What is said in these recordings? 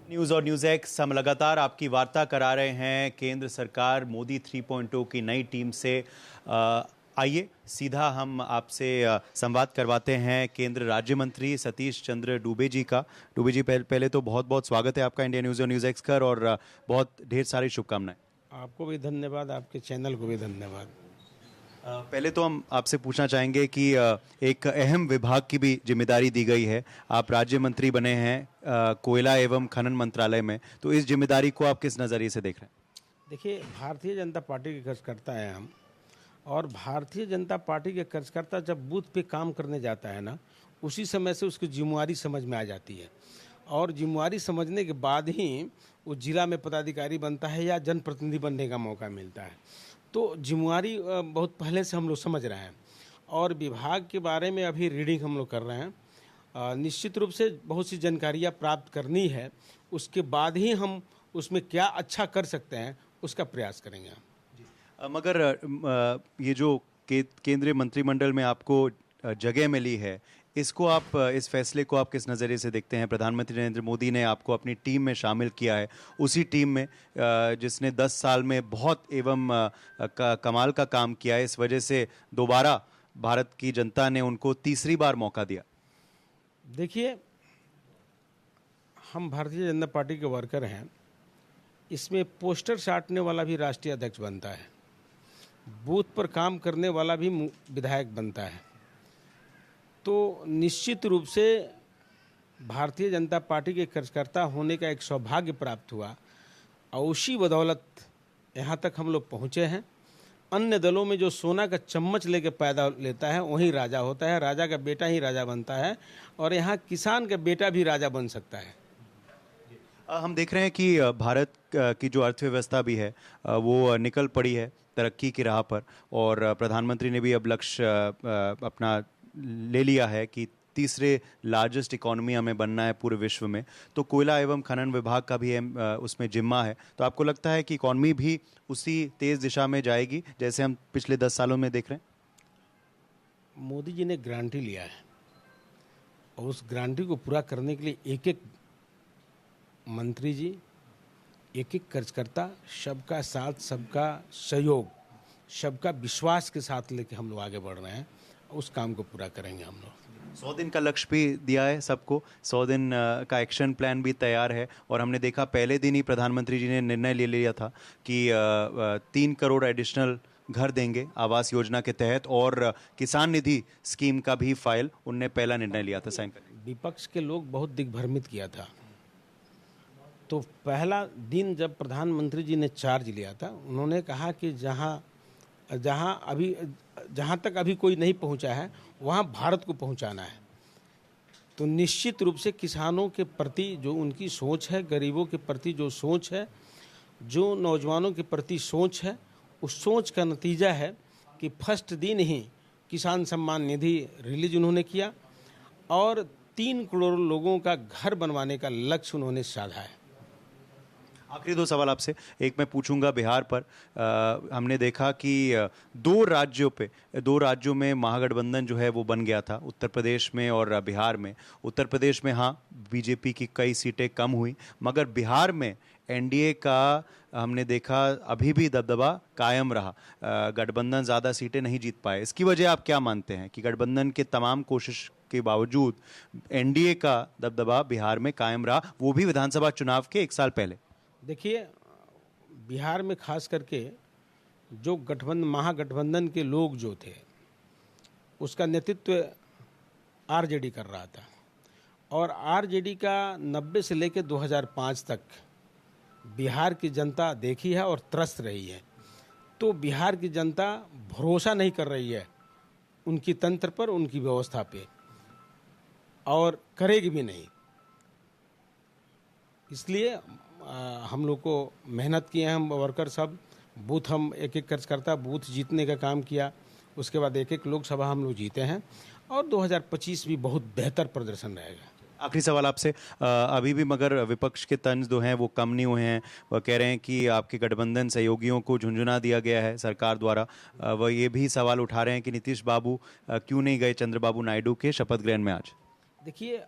News और news x हम लगातार आपकी वार्ता करा रहे हैं केंद्र सरकार मोदी 3.0 की नई टीम से। आइए सीधा हम आपसे संवाद करवाते हैं केंद्र राज्य मंत्री सतीश चंद्र डूबे जी का। डूबे जी, पहले तो बहुत बहुत स्वागत है आपका इंडिया न्यूज़ और न्यूज़ एक्स पर, और बहुत ढेर सारी शुभकामनाएं। आपको भी धन्यवाद, आपके चैनल को भी धन्यवाद। पहले तो हम आपसे पूछना चाहेंगे कि एक अहम विभाग की भी जिम्मेदारी दी गई है। आप राज्य मंत्री बने हैं कोयला एवं खनन मंत्रालय में, तो इस जिम्मेदारी को आप किस नज़रिए से देख रहे हैं? देखिए, भारतीय जनता पार्टी के कार्यकर्ता हैं हम, और भारतीय जनता पार्टी के कार्यकर्ता जब बूथ पे काम करने जाता है ना, उसी समय से उसकी जिम्मेवारी समझ में आ जाती है, और जिम्मेवारी समझने के बाद ही वो जिला में पदाधिकारी बनता है या जनप्रतिनिधि बनने का मौका मिलता है। तो जिम्मेवारी बहुत पहले से हम लोग समझ रहे हैं, और विभाग के बारे में अभी रीडिंग हम लोग कर रहे हैं। निश्चित रूप से बहुत सी जानकारियाँ प्राप्त करनी है, उसके बाद ही हम उसमें क्या अच्छा कर सकते हैं उसका प्रयास करेंगे। मगर ये जो केंद्रीय मंत्रिमंडल में आपको जगह मिली है, इसको आप इस फैसले को आप किस नज़रिए से देखते हैं? प्रधानमंत्री नरेंद्र मोदी ने आपको अपनी टीम में शामिल किया है, उसी टीम में जिसने 10 साल में बहुत एवं कमाल का काम किया है। इस वजह से दोबारा भारत की जनता ने उनको तीसरी बार मौका दिया। देखिए, हम भारतीय जनता पार्टी के वर्कर हैं, इसमें पोस्टर साटने वाला भी राष्ट्रीय अध्यक्ष बनता है, बूथ पर काम करने वाला भी विधायक बनता है। तो निश्चित रूप से भारतीय जनता पार्टी के कार्यकर्ता होने का एक सौभाग्य प्राप्त हुआ, और उसी बदौलत यहाँ तक हम लोग पहुँचे हैं। अन्य दलों में जो सोना का चम्मच लेके पैदा लेता है वही राजा होता है, राजा का बेटा ही राजा बनता है, और यहाँ किसान का बेटा भी राजा बन सकता है। हम देख रहे हैं कि भारत की जो अर्थव्यवस्था भी है वो निकल पड़ी है तरक्की की राह पर, और प्रधानमंत्री ने भी अब लक्ष्य अपना ले लिया है कि तीसरे लार्जेस्ट इकोनॉमी हमें बनना है पूरे विश्व में। तो कोयला एवं खनन विभाग का भी उसमें जिम्मा है। तो आपको लगता है कि इकोनॉमी भी उसी तेज दिशा में जाएगी जैसे हम पिछले 10 सालों में देख रहे हैं? मोदी जी ने गारंटी लिया है, और उस गारंटी को पूरा करने के लिए एक एक मंत्री जी, एक एक कार्यकर्ता, सबका साथ, सबका सहयोग, सबका विश्वास के साथ लेके हम लोग आगे बढ़ रहे हैं। उस काम को पूरा करेंगे हम लोग। 100 दिन का लक्ष्य भी दिया है सबको, 100 दिन का एक्शन प्लान भी तैयार है, और हमने देखा पहले दिन ही प्रधानमंत्री जी ने निर्णय ले लिया था कि 3 करोड़ एडिशनल घर देंगे आवास योजना के तहत, और किसान निधि स्कीम का भी फाइल उनने पहला निर्णय लिया था साइन करने। विपक्ष के लोग बहुत दिग्भ्रमित किया था। तो पहला दिन जब प्रधानमंत्री जी ने चार्ज लिया था, उन्होंने कहा कि जहाँ तक अभी कोई नहीं पहुँचा है वहाँ भारत को पहुँचाना है। तो निश्चित रूप से किसानों के प्रति जो उनकी सोच है, गरीबों के प्रति जो सोच है, जो नौजवानों के प्रति सोच है, उस सोच का नतीजा है कि फर्स्ट दिन ही किसान सम्मान निधि रिलीज उन्होंने किया, और 3 करोड़ लोगों का घर बनवाने का लक्ष्य उन्होंने साधा है। आखिरी 2 सवाल आपसे, एक मैं पूछूंगा बिहार पर। हमने देखा कि 2 राज्यों में महागठबंधन जो है वो बन गया था, उत्तर प्रदेश में और बिहार में। उत्तर प्रदेश में हाँ, बीजेपी की कई सीटें कम हुई, मगर बिहार में एनडीए का हमने देखा अभी भी दबदबा कायम रहा। गठबंधन ज़्यादा सीटें नहीं जीत पाए। इसकी वजह आप क्या मानते हैं कि गठबंधन के तमाम कोशिश के बावजूद एनडीए का दबदबा बिहार में कायम रहा, वो भी विधानसभा चुनाव के 1 साल पहले? देखिए, बिहार में खास करके जो महागठबंधन के लोग जो थे, उसका नेतृत्व आरजेडी कर रहा था, और आरजेडी का 90 से लेकर 2005 तक बिहार की जनता देखी है और त्रस्त रही है। तो बिहार की जनता भरोसा नहीं कर रही है उनकी तंत्र पर, उनकी व्यवस्था पे, और करेगी भी नहीं। इसलिए हम लोग को मेहनत किए हैं, हम वर्कर सब बूथ, हम एक एक कार्यकर्ता बूथ जीतने का काम किया। उसके बाद एक एक लोकसभा हम लोग जीते हैं, और 2025 भी बहुत बेहतर प्रदर्शन रहेगा। आखिरी सवाल आपसे, अभी भी मगर विपक्ष के तंज जो हैं वो कम नहीं हुए हैं। वह कह रहे हैं कि आपके गठबंधन सहयोगियों को झुंझुना दिया गया है सरकार द्वारा। वह ये भी सवाल उठा रहे हैं कि नीतीश बाबू क्यों नहीं गए चंद्रबाबू नायडू के शपथ ग्रहण में आज? देखिए,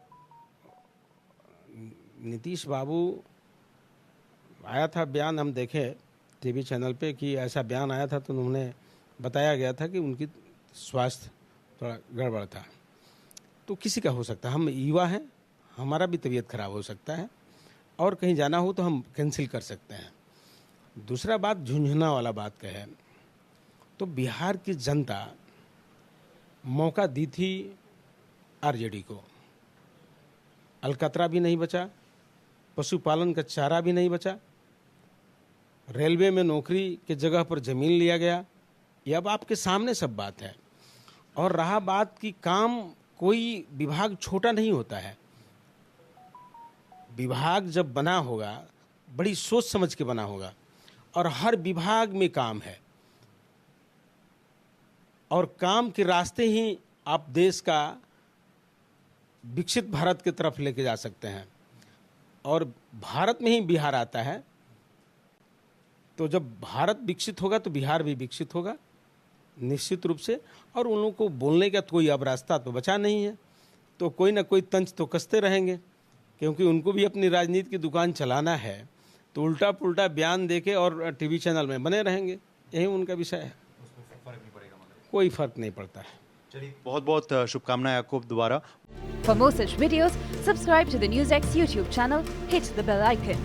नीतीश बाबू आया था बयान, हम देखे टीवी चैनल पे कि ऐसा बयान आया था, तो उन्होंने बताया गया था कि उनकी स्वास्थ्य थोड़ा गड़बड़ था। तो किसी का हो सकता है, हम युवा हैं, हमारा भी तबीयत खराब हो सकता है और कहीं जाना हो तो हम कैंसिल कर सकते हैं। दूसरा बात, झुंझुना वाला बात कहे तो बिहार की जनता मौका दी थी आरजेडी को। अलकतरा भी नहीं बचा, पशुपालन का चारा भी नहीं बचा, रेलवे में नौकरी के जगह पर जमीन लिया गया। ये अब आपके सामने सब बात है। और रहा बात कि काम, कोई विभाग छोटा नहीं होता है। विभाग जब बना होगा बड़ी सोच समझ के बना होगा और हर विभाग में काम है और काम के रास्ते ही आप देश का विकसित भारत की तरफ लेके जा सकते हैं। और भारत में ही बिहार आता है, तो जब भारत विकसित होगा तो बिहार भी विकसित होगा निश्चित रूप से। और उन लोगों को बोलने का कोई अब रास्ता तो बचा नहीं है, तो कोई ना कोई तंज तो कसते रहेंगे, क्योंकि उनको भी अपनी राजनीति की दुकान चलाना है। तो उल्टा पुल्टा बयान देके और टीवी चैनल में बने रहेंगे, यही उनका विषय है। कोई फर्क नहीं पड़ता है। चलिए, बहुत बहुत शुभकामनाएं आपको दोबारा। For more such videos, subscribe to the NewsX YouTube channel, hit the bell icon.